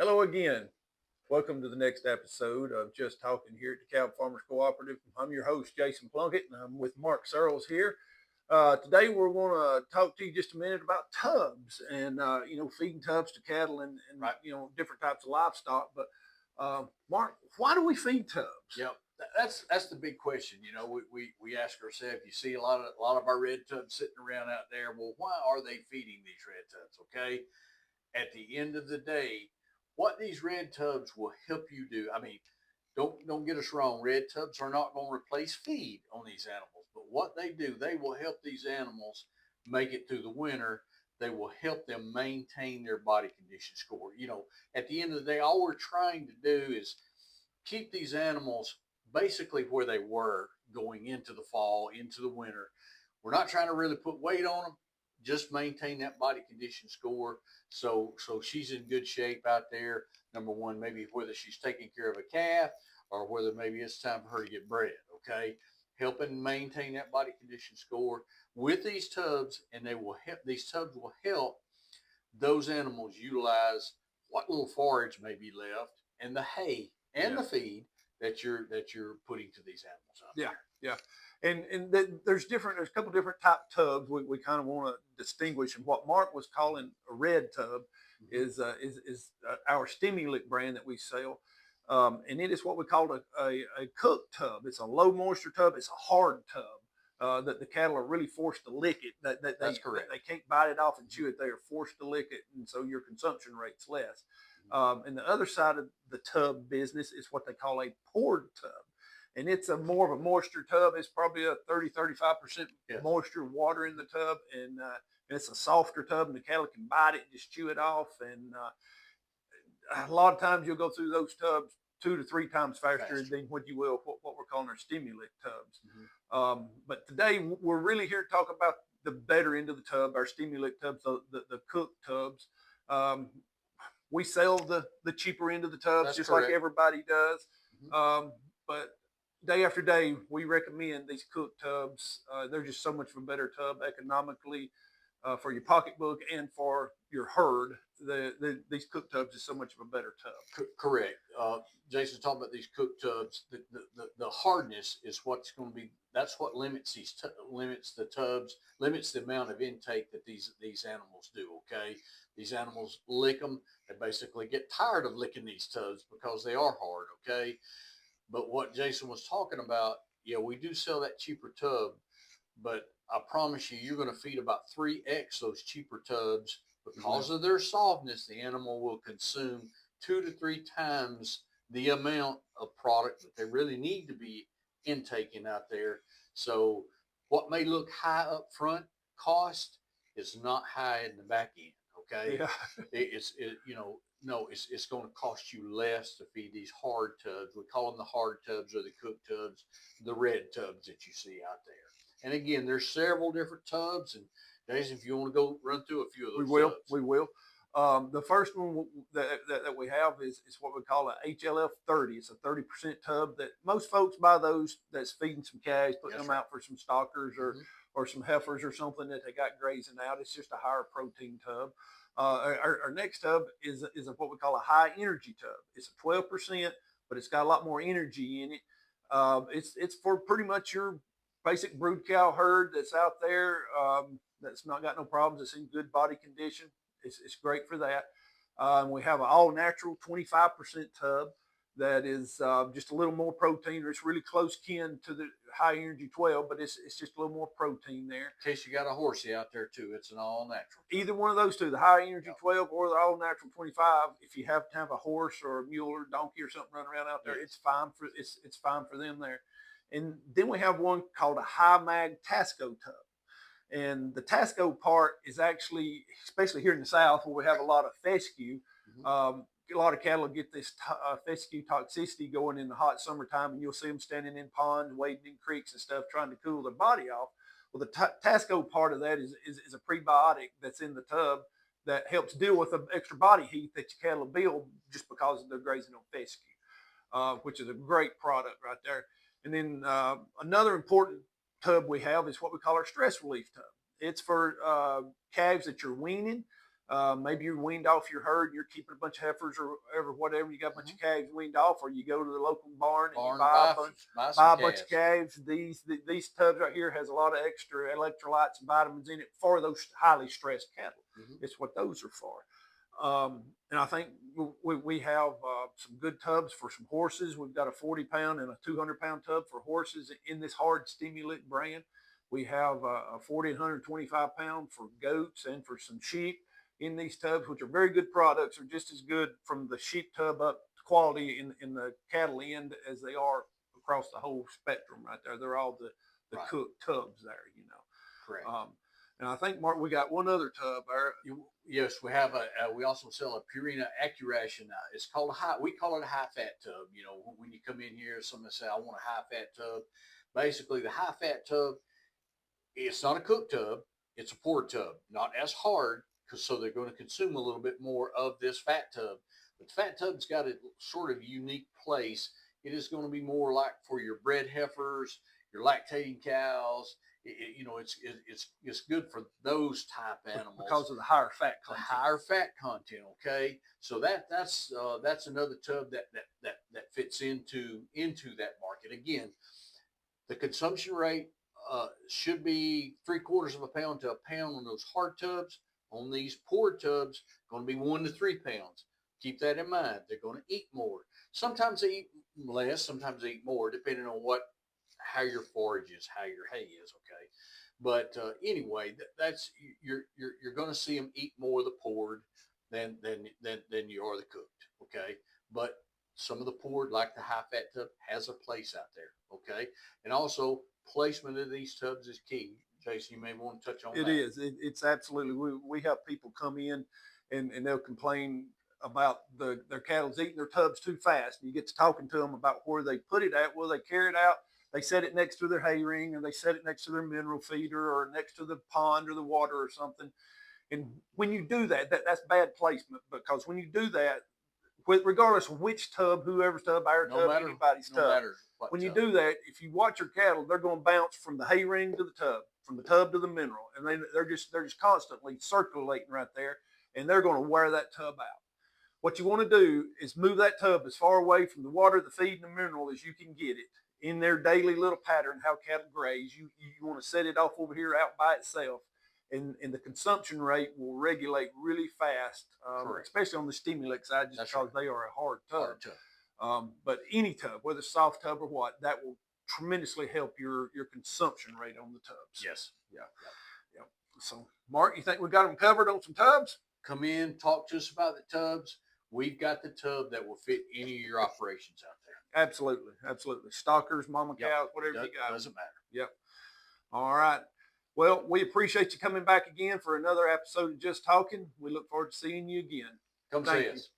Hello again. Welcome to the next episode of Just Talking here at the Cow Farmers Cooperative. I'm your host, Jason Plunkett, and I'm with Mark Searles here. Today we're going to talk to you just a minute about tubs and, feeding tubs to cattle and Right. different types of livestock. But Mark, why do we feed tubs? Yep. That's the big question. We ask ourselves. You see a lot of our red tubs sitting around out there. Well, why are they feeding these red tubs? Okay. At the end of the day, what these red tubs will help you do. I mean, don't get us wrong. Red tubs are not going to replace feed on these animals, but what they do, they will help these animals make it through the winter. They will help them maintain their body condition score. At the end of the day, all we're trying to do is keep these animals basically where they were going into the fall, into the winter. We're not trying to really put weight on them, just maintain that body condition score. So she's in good shape out there. Number one, maybe whether she's taking care of a calf or whether maybe it's time for her to get bred. Okay, helping maintain that body condition score with these tubs, and they will help. These tubs will help those animals utilize what little forage may be left and the hay and the feed that you're putting to these animals out Yeah, there. yeah. There's a couple different type tubs we kind of want to distinguish. And what Mark was calling a red tub Mm-hmm. is our Stimulic brand that we sell. And it is what we call a cooked tub. It's a low moisture tub. It's a hard tub that the cattle are really forced to lick it. That's correct. They can't bite it off and chew it. They are forced to lick it, and so your consumption rate's less. And the other side of the tub business is what they call a poured tub. And it's a more of a moisture tub. It's probably a 35% Yes. moisture water in the tub. And it's a softer tub, and the cattle can bite it and just chew it off. And a lot of times you'll go through those tubs 2 to 3 times faster than what you will what we're calling our Stimulic tubs. Mm-hmm. But today we're really here to talk about the better end of the tub, our Stimulic tubs, the cooked tubs. We sell the cheaper end of the tubs, That's just correct. like everybody does. Mm-hmm. But day after day, we recommend these cooked tubs. They're just so much of a better tub economically for your pocketbook and for your herd. These cooked tubs is so much of a better tub. Correct. Jason's talking about these cooked tubs. The hardness is what's going to be. That's what limits limits the tubs, limits the amount of intake that these animals do. Okay, these animals lick them. They basically get tired of licking these tubs because they are hard. Okay, but what Jason was talking about, yeah, we do sell that cheaper tub, but I promise you, you're going to feed about 3x those cheaper tubs because of their softness. The animal will consume 2 to 3 times the amount of product that they really need to be intaking out there. So what may look high up front cost is not high in the back end. Okay, Yeah. no, it's going to cost you less to feed these hard tubs. We call them the hard tubs or the cooked tubs, the red tubs that you see out there. And again, there's several different tubs. And Jason, if you want to go run through a few of those tubs. We will. The first one that we have is what we call a HLF 30. It's a 30% tub that most folks buy those that's feeding some calves, putting them out for some stockers or some heifers or something that they got grazing out. It's just a higher protein tub. Our next tub is what we call a high energy tub. It's a 12%, but it's got a lot more energy in it. It's for pretty much your basic brood cow herd that's out there that's not got no problems. It's in good body condition. It's great for that. We have an all natural 25% tub that is just a little more protein, or it's really close kin to the high energy 12, but it's just a little more protein there. In case you got a horsey out there too, it's an all natural. Either one of those two, the high energy 12 or the all natural 25. If you have to have a horse or a mule or donkey or something running around out there, it's fine for them there. And then we have one called a high mag Tasco tub. And the Tasco part is actually, especially here in the South where we have a lot of fescue, a lot of cattle get this fescue toxicity going in the hot summertime, and you'll see them standing in ponds, wading in creeks and stuff, trying to cool their body off. Well, the Tasco part of that is a prebiotic that's in the tub that helps deal with the extra body heat that your cattle build just because they're grazing on fescue, which is a great product right there. And then another important tub we have is what we call our stress relief tub. It's for calves that you're weaning. maybe you're weaned off your herd and you're keeping a bunch of heifers or whatever. You got a bunch of calves weaned off, or you go to the local barn and you buy a bunch of calves. These tubs right here has a lot of extra electrolytes and vitamins in it for those highly stressed cattle. It's what those are for. And I think we have some good tubs for some horses. We've got a 40-pound and a 200-pound tub for horses in this hard stimulant brand. We have a 40 and 125-pound for goats and for some sheep in these tubs, which are very good products. Are just as good from the sheep tub up quality in the cattle end as they are across the whole spectrum right there. They're all the cooked tubs there, Correct. And I think, Mark, we got one other tub there. Yes, we have we also sell a Purina AccuRation. It's called we call it a high fat tub. When you come in here, somebody say, I want a high fat tub. Basically, the high fat tub, it's not a cooked tub. It's a poured tub, not as hard, so they're going to consume a little bit more of this fat tub. But the fat tub's got a sort of unique place. It is going to be more like for your bred heifers, your lactating cows. It's good for those type animals because of the higher fat content. The higher fat content. Okay, so that's another tub that fits into that market. Again, the consumption rate should be 3/4 of a pound to a pound on those hard tubs. On these poured tubs, going to be 1 to 3 pounds. Keep that in mind. They're going to eat more. Sometimes they eat less. Sometimes they eat more, depending on how your forage is, how your hay is. Okay, but anyway, that's you're going to see them eat more of the poured than you are the cooked. Okay, but some of the poured, like the high fat tub, has a place out there. Okay, and also placement of these tubs is key. Jason, you may want to touch on that. It is. It's absolutely. We have people come in and they'll complain about their cattle's eating their tubs too fast. And you get to talking to them about where they put it at. Well, they carry it out. They set it next to their hay ring, or they set it next to their mineral feeder, or next to the pond or the water or something. And when you do that's bad placement, because when you do that, regardless of which tub, whoever's tub, our tub, anybody's tub, when you do that, if you watch your cattle, they're going to bounce from the hay ring to the tub, from the tub to the mineral, and they're just constantly circulating right there, and they're going to wear that tub out. What you want to do is move that tub as far away from the water, the feed, and the mineral as you can get it in their daily little pattern, how cattle graze. You want to set it off over here out by itself, and the consumption rate will regulate really fast, especially on the stimulant side, just because they are a hard tub. But any tub, whether it's soft tub or what, that will tremendously help your consumption rate on the tubs. Yes. Yeah. So, Mark, you think we got them covered on some tubs? Come in, talk to us about the tubs. We've got the tub that will fit any of your operations out there. Absolutely. Stockers, mama cows, whatever you got. Doesn't matter. Yep. All right. Well, we appreciate you coming back again for another episode of Just Talking. We look forward to seeing you again. Come see us.